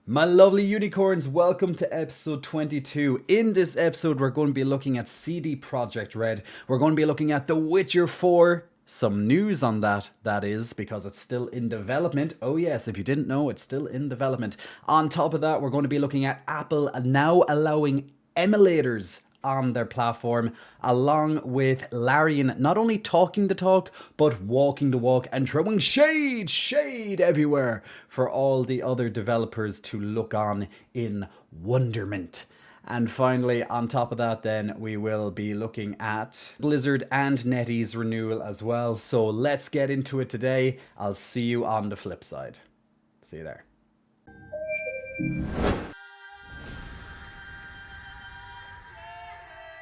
My lovely unicorns, welcome to episode 22. In this episode, we're going to be looking at CD Projekt Red. We're going to be looking at The Witcher 4. Some news on that is, because it's still in development. Oh yes, if you didn't know, it's still in development. On top of that, we're going to be looking at Apple now allowing emulators on their platform, along with Larian not only talking the talk, but walking the walk and throwing shade everywhere for all the other developers to look on in wonderment. And finally, on top of that, then we will be looking at Blizzard and Netease renewal as well. So let's get into it today. I'll see you on the flip side. See you there.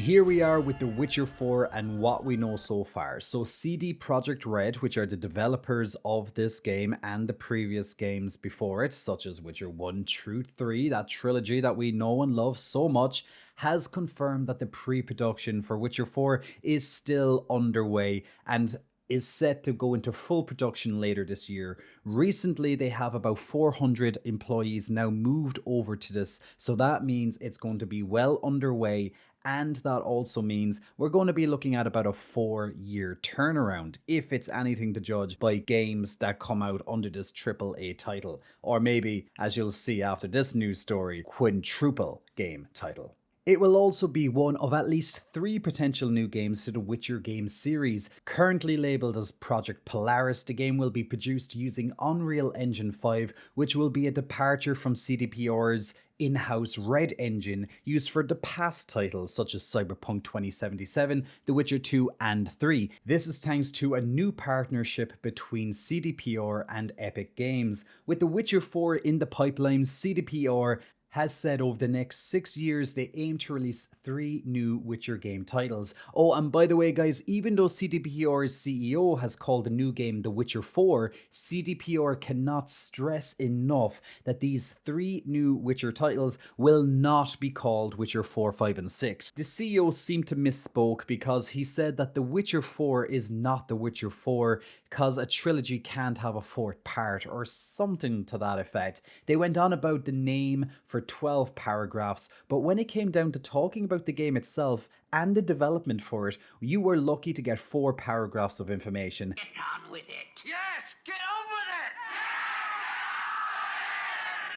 Here we are with The Witcher 4 and what we know so far. So CD Projekt Red, which are the developers of this game and the previous games before it, such as Witcher 1 through 3, that trilogy that we know and love so much, has confirmed that the pre-production for Witcher 4 is still underway and is set to go into full production later this year. Recently, they have about 400 employees now moved over to this, so that means it's going to be well underway. And that also means we're going to be looking at about a 4-year turnaround, if it's anything to judge by games that come out under this AAA title. Or maybe, as you'll see after this news story, quintuple game title. It will also be one of at least 3 potential new games to the Witcher game series. Currently labelled as Project Polaris, the game will be produced using Unreal Engine 5, which will be a departure from CDPR's in-house Red engine used for the past titles such as Cyberpunk 2077, The Witcher 2 and 3. This is thanks to a new partnership between CDPR and Epic Games. With The Witcher 4 in the pipeline, CDPR has said over the next 6 years they aim to release 3 new Witcher game titles. Oh, and by the way guys, even though CDPR's CEO has called the new game The Witcher 4, CDPR cannot stress enough that these 3 new Witcher titles will not be called Witcher 4, 5 and 6. The CEO seemed to misspoke because he said that The Witcher 4 is not The Witcher 4 because a trilogy can't have a 4th part or something to that effect. They went on about the name for 12 paragraphs, but when it came down to talking about the game itself and the development for it, you were lucky to get 4 paragraphs of information. Get on with it. Yes, get on with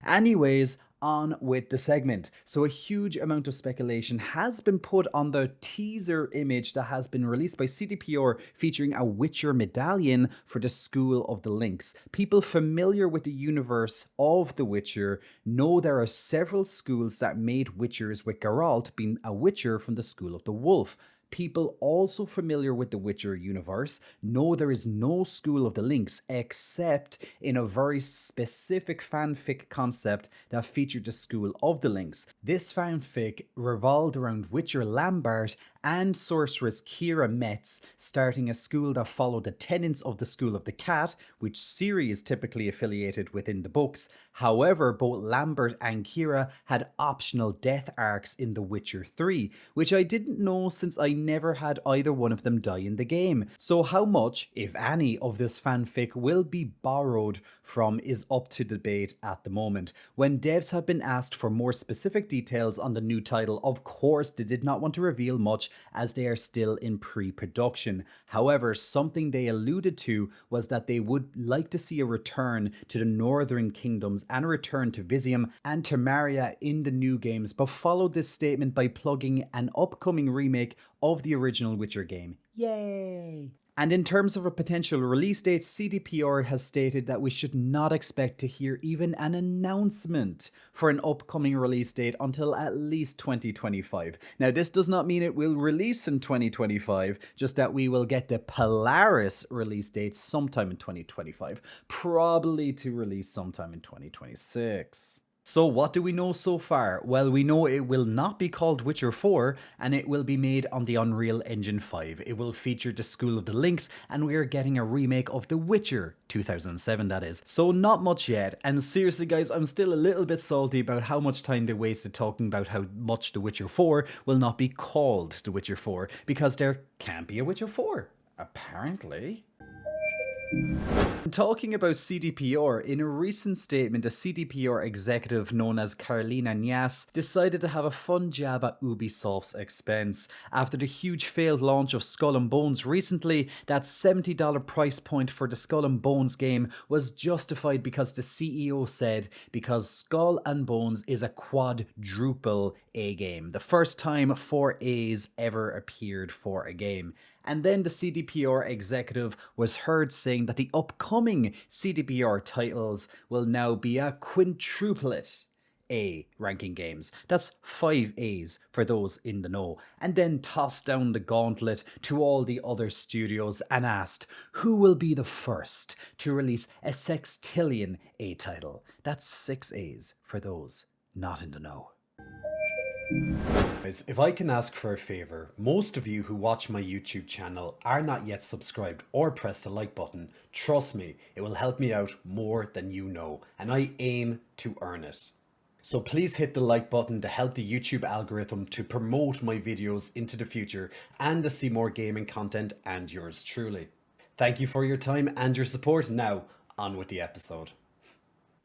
it. Anyways, on with the segment. So a huge amount of speculation has been put on the teaser image that has been released by CDPR featuring a Witcher medallion for the School of the Lynx. People familiar with the universe of The Witcher know there are several schools that made Witchers, with Geralt being a Witcher from the School of the Wolf. People also familiar with the Witcher universe know there is no School of the Lynx except in a very specific fanfic concept that featured the School of the Lynx. This fanfic revolved around Witcher Lambert and sorceress Kira Metz starting a school that followed the tenets of the School of the Cat, which Ciri is typically affiliated within the books. However, both Lambert and Kira had optional death arcs in The Witcher 3, which I didn't know since I never had either one of them die in the game. So how much, if any, of this fanfic will be borrowed from is up to debate at the moment. When devs have been asked for more specific details on the new title, of course they did not want to reveal much as they are still in pre-production. However, something they alluded to was that they would like to see a return to the Northern Kingdoms and a return to Viziem and Temeria in the new games, but followed this statement by plugging an upcoming remake of the original Witcher game. Yay! And in terms of a potential release date, CDPR has stated that we should not expect to hear even an announcement for an upcoming release date until at least 2025. Now, this does not mean it will release in 2025, just that we will get the Polaris release date sometime in 2025, probably to release sometime in 2026. So what do we know so far? Well, we know it will not be called Witcher 4 and it will be made on the Unreal Engine 5. It will feature the School of the Lynx and we are getting a remake of The Witcher 2007, that is. So not much yet, and seriously guys, I'm still a little bit salty about how much time they wasted talking about how much The Witcher 4 will not be called The Witcher 4 because there can't be a Witcher 4, apparently. Talking about CDPR, in a recent statement, a CDPR executive known as Carolina Nyas decided to have a fun jab at Ubisoft's expense. After the huge failed launch of Skull and Bones recently, that $70 price point for the Skull and Bones game was justified because the CEO said because Skull and Bones is a quadruple A game, the first time 4 A's ever appeared for a game. And then the CDPR executive was heard saying that the upcoming CDPR titles will now be a quintuplet A ranking games. That's 5 A's for those in the know. And then tossed down the gauntlet to all the other studios and asked who will be the first to release a sextillion A title. That's 6 A's for those not in the know. Guys, if I can ask for a favour, most of you who watch my YouTube channel are not yet subscribed or press the like button. Trust me, it will help me out more than you know, and I aim to earn it. So please hit the like button to help the YouTube algorithm to promote my videos into the future and to see more gaming content and yours truly. Thank you for your time and your support. Now, on with the episode.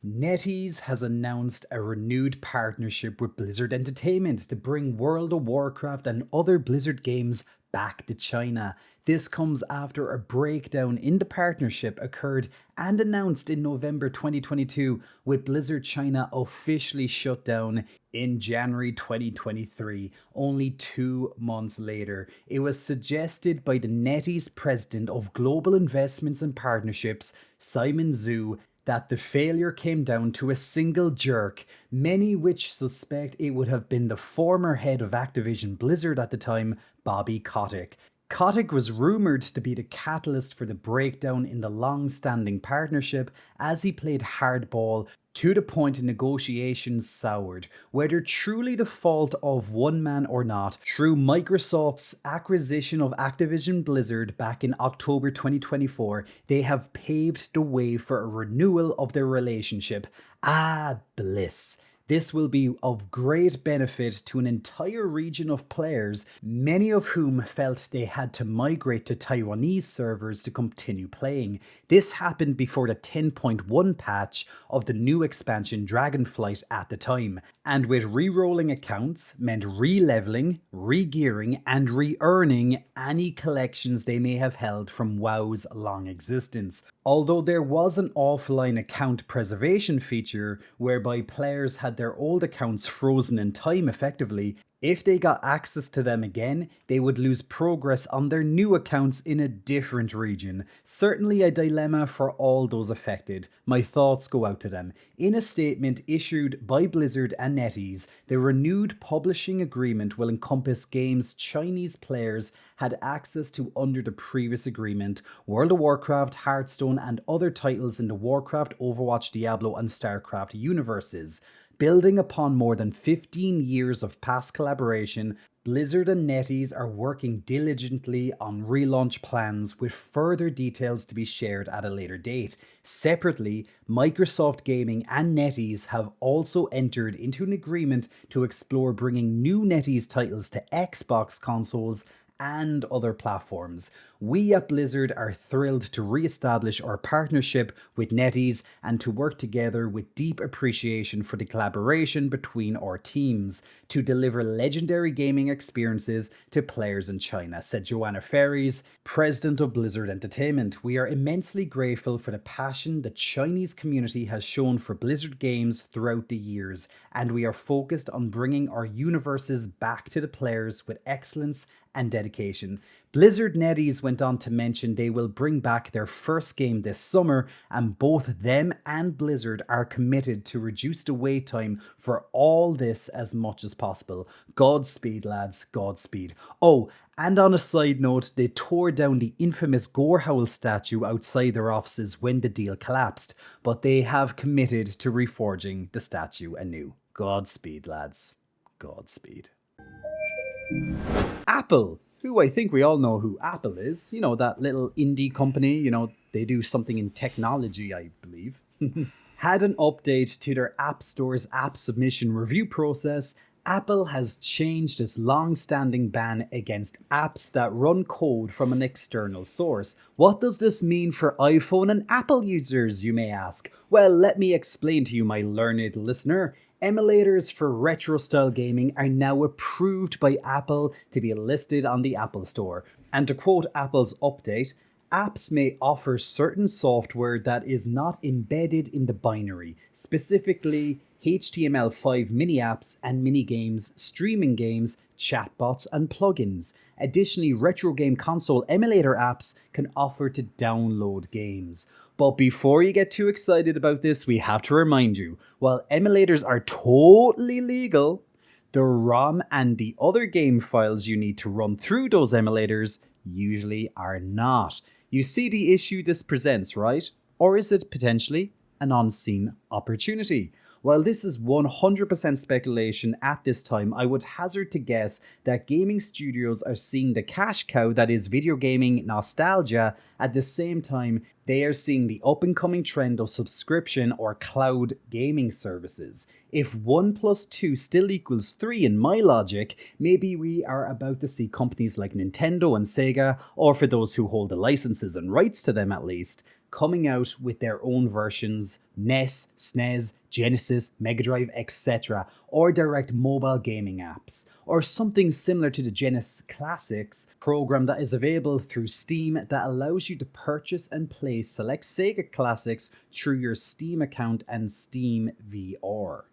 Netease has announced a renewed partnership with Blizzard Entertainment to bring World of Warcraft and other Blizzard games back to China. This comes after a breakdown in the partnership occurred and announced in November 2022, with Blizzard China officially shut down in January 2023, only 2 months later. It was suggested by the Netease president of Global Investments and Partnerships, Simon Zhu, that the failure came down to a single jerk, many which suspect it would have been the former head of Activision Blizzard at the time, Bobby Kotick. Kotick was rumoured to be the catalyst for the breakdown in the long-standing partnership as he played hardball to the point negotiations soured, whether truly the fault of one man or not. Through Microsoft's acquisition of Activision Blizzard back in October 2024, they have paved the way for a renewal of their relationship. Ah, bliss. This will be of great benefit to an entire region of players, many of whom felt they had to migrate to Taiwanese servers to continue playing. This happened before the 10.1 patch of the new expansion Dragonflight at the time, and with re-rolling accounts meant re-leveling, re-gearing and re-earning any collections they may have held from WoW's long existence. Although there was an offline account preservation feature whereby players had their old accounts frozen in time effectively, if they got access to them again, they would lose progress on their new accounts in a different region. Certainly a dilemma for all those affected. My thoughts go out to them. In a statement issued by Blizzard and Netease, the renewed publishing agreement will encompass games Chinese players had access to under the previous agreement, World of Warcraft, Hearthstone, and other titles in the Warcraft, Overwatch, Diablo, and StarCraft universes. Building upon more than 15 years of past collaboration, Blizzard and Netease are working diligently on relaunch plans with further details to be shared at a later date. Separately, Microsoft Gaming and Netease have also entered into an agreement to explore bringing new Netease titles to Xbox consoles and other platforms. We at Blizzard are thrilled to re-establish our partnership with Netease and to work together with deep appreciation for the collaboration between our teams to deliver legendary gaming experiences to players in China, said Joanna Ferries, president of Blizzard Entertainment. We are immensely grateful for the passion the Chinese community has shown for Blizzard games throughout the years, and we are focused on bringing our universes back to the players with excellence and dedication. Blizzard Netease went on to mention they will bring back their first game this summer, and both them and Blizzard are committed to reduce the wait time for all this as much as possible. Godspeed, lads, Godspeed. Oh, and on a side note, they tore down the infamous Gorehowl statue outside their offices when the deal collapsed, but they have committed to reforging the statue anew. Godspeed, lads. Godspeed. Apple, who I think we all know who Apple is, you know, that little indie company, you know, they do something in technology, I believe, had an update to their App Store's app submission review process Apple has changed its long-standing ban against apps that run code from an external source. What does this mean for iPhone and Apple users, you may ask? Well, let me explain to you, my learned listener. Emulators for retro-style gaming are now approved by Apple to be listed on the Apple Store. And to quote Apple's update, apps may offer certain software that is not embedded in the binary, specifically HTML5 mini apps and mini games, streaming games, chatbots, and plugins. Additionally, retro game console emulator apps can offer to download games. But before you get too excited about this, we have to remind you, while emulators are totally legal, the ROM and the other game files you need to run through those emulators usually are not. You see the issue this presents, right? Or is it potentially an unseen opportunity? While this is 100% speculation at this time, I would hazard to guess that gaming studios are seeing the cash cow that is video gaming nostalgia. At the same time, they are seeing the up-and-coming trend of subscription or cloud gaming services. If 1 plus 2 still equals 3 in my logic, maybe we are about to see companies like Nintendo and Sega, or for those who hold the licenses and rights to them at least, coming out with their own versions, NES, SNES, Genesis, Mega Drive, etc., or direct mobile gaming apps, or something similar to the Genesis Classics program that is available through Steam that allows you to purchase and play select Sega classics through your Steam account and Steam VR.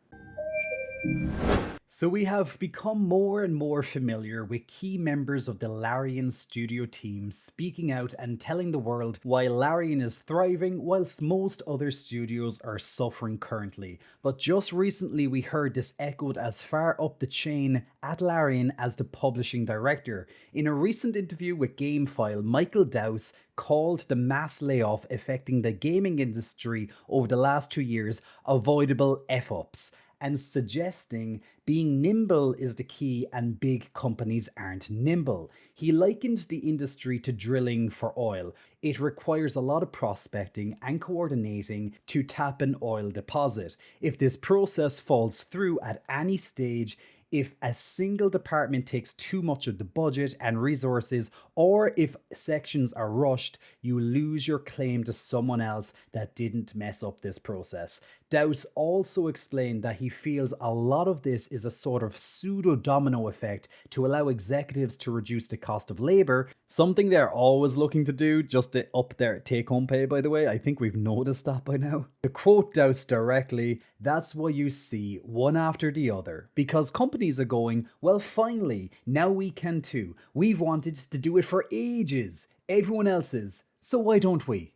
So we have become more and more familiar with key members of the Larian studio team speaking out and telling the world why Larian is thriving whilst most other studios are suffering currently. But just recently we heard this echoed as far up the chain at Larian as the publishing director. In a recent interview with GameFile, Michael Dowse called the mass layoff affecting the gaming industry over the last 2 years avoidable F ups, and suggesting being nimble is the key and big companies aren't nimble. He likened the industry to drilling for oil. It requires a lot of prospecting and coordinating to tap an oil deposit. If this process falls through at any stage, if a single department takes too much of the budget and resources, or if sections are rushed, you lose your claim to someone else that didn't mess up this process. Dowse also explained that he feels a lot of this is a sort of pseudo-domino effect to allow executives to reduce the cost of labor, something they're always looking to do just to up their take-home pay, by the way. I think we've noticed that by now. To quote Dowse directly, that's why you see one after the other, because companies are going, well, finally, now we can too. We've wanted to do it for ages. Everyone else is, so why don't we?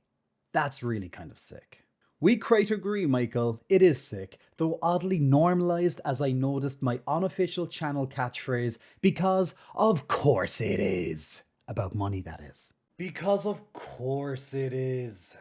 That's really kind of sick. We quite agree, Michael, it is sick, though oddly normalised as I noticed my unofficial channel catchphrase, because of course it is. About money, that is. Because of course it is.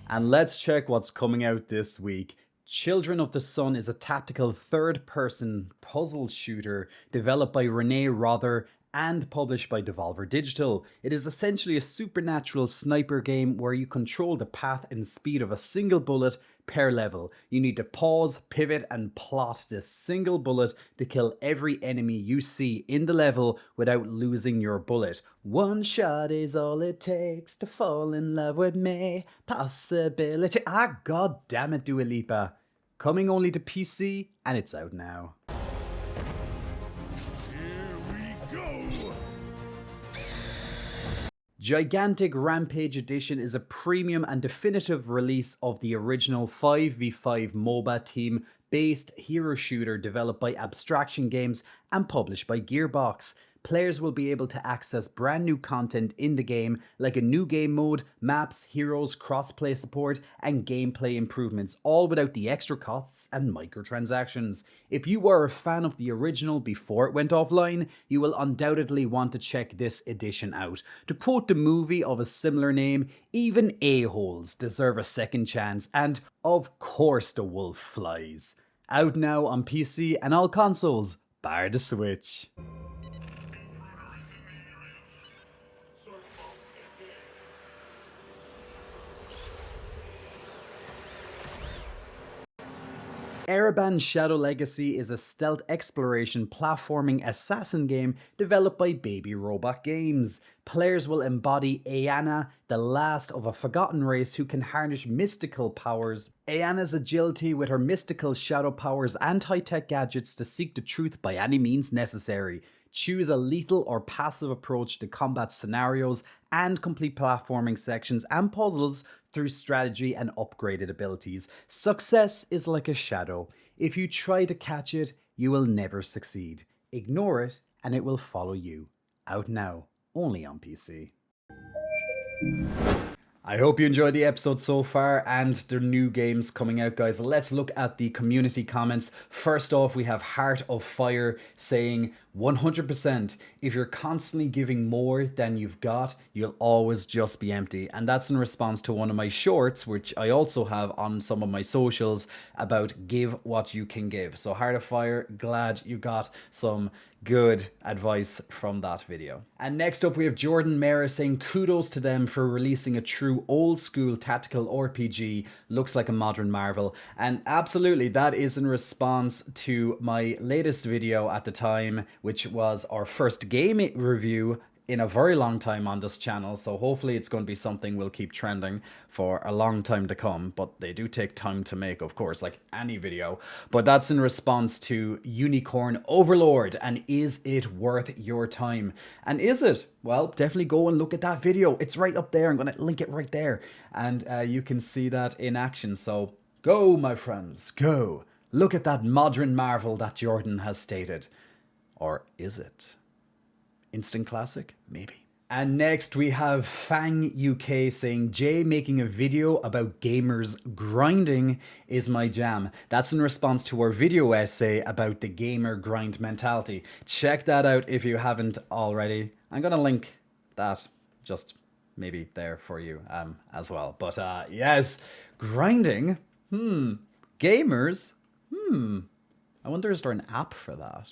And let's check what's coming out this week. Children of the Sun is a tactical third-person puzzle shooter developed by Renee Rother and published by Devolver Digital. It is essentially a supernatural sniper game where you control the path and speed of a single bullet per level. You need to pause, pivot, and plot this single bullet to kill every enemy you see in the level without losing your bullet. One shot is all it takes to fall in love with me. Possibility. Ah, god damn it, Dua Lipa. Coming only to PC, and it's out now. Gigantic Rampage Edition is a premium and definitive release of the original 5v5 MOBA team-based hero shooter developed by Abstraction Games and published by Gearbox. Players will be able to access brand new content in the game, like a new game mode, maps, heroes, crossplay support, and gameplay improvements, all without the extra costs and microtransactions. If you were a fan of the original before it went offline, you will undoubtedly want to check this edition out. To quote the movie of a similar name, even a-holes deserve a second chance, and of course the wolf flies. Out now on PC and all consoles, bar the Switch. Ereban Shadow Legacy is a stealth exploration platforming assassin game developed by Baby Robot Games. Players will embody Ayanna, the last of a forgotten race who can harness mystical powers. Ayanna's agility with her mystical shadow powers and high-tech gadgets to seek the truth by any means necessary. Choose a lethal or passive approach to combat scenarios and complete platforming sections and puzzles through strategy and upgraded abilities. Success is like a shadow. If you try to catch it, you will never succeed. Ignore it and it will follow you. Out now, only on PC. I hope you enjoyed the episode so far and the new games coming out, guys. Let's look at the community comments. First off, we have Heart of Fire saying 100%. If you're constantly giving more than you've got, you'll always just be empty. And that's in response to one of my shorts, which I also have on some of my socials, about give what you can give. So Heart of Fire, glad you got some good advice from that video. And next up we have Jordan Mera saying kudos to them for releasing a true old school tactical RPG, looks like a modern marvel. And absolutely, that is in response to my latest video at the time, which was our first game review in a very long time on this channel, so hopefully it's going to be something we'll keep trending for a long time to come, but they do take time to make, of course, like any video. But that's in response to Unicorn Overlord, and is it worth your time? And is it? Well, definitely go and look at that video. It's right up there. I'm going to link it right there, and you can see that in action. So go, my friends, go. Look at that modern marvel that Jordan has stated. Or is it? Instant classic? Maybe. And next we have Fang UK saying, Jay making a video about gamers grinding is my jam. That's in response to our video essay about the gamer grind mentality. Check that out if you haven't already. I'm gonna link that just maybe there for you as well. But yes, grinding. Gamers. I wonder, is there an app for that?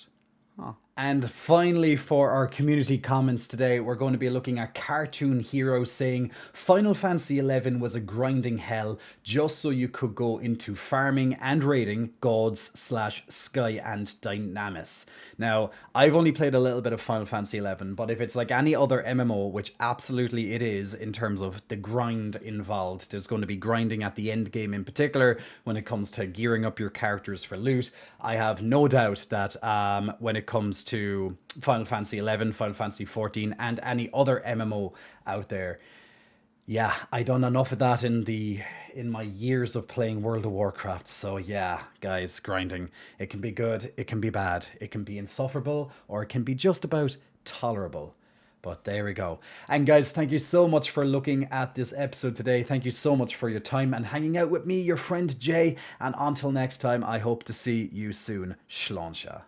Huh. And finally, for our community comments today, we're going to be looking at Cartoon Hero saying Final Fantasy XI was a grinding hell just so you could go into farming and raiding gods / Sky and Dynamis. Now, I've only played a little bit of Final Fantasy XI, but if it's like any other MMO, which absolutely it is in terms of the grind involved, there's going to be grinding at the end game in particular when it comes to gearing up your characters for loot. I have no doubt that when it comes to Final Fantasy XI, Final Fantasy XIV, and any other MMO out there, yeah, I done enough of that in my years of playing World of Warcraft. So yeah, guys, grinding. It can be good, it can be bad, it can be insufferable, or it can be just about tolerable. But there we go. And guys, thank you so much for looking at this episode today. Thank you so much for your time and hanging out with me, your friend Jay. And until next time, I hope to see you soon. Sláinte.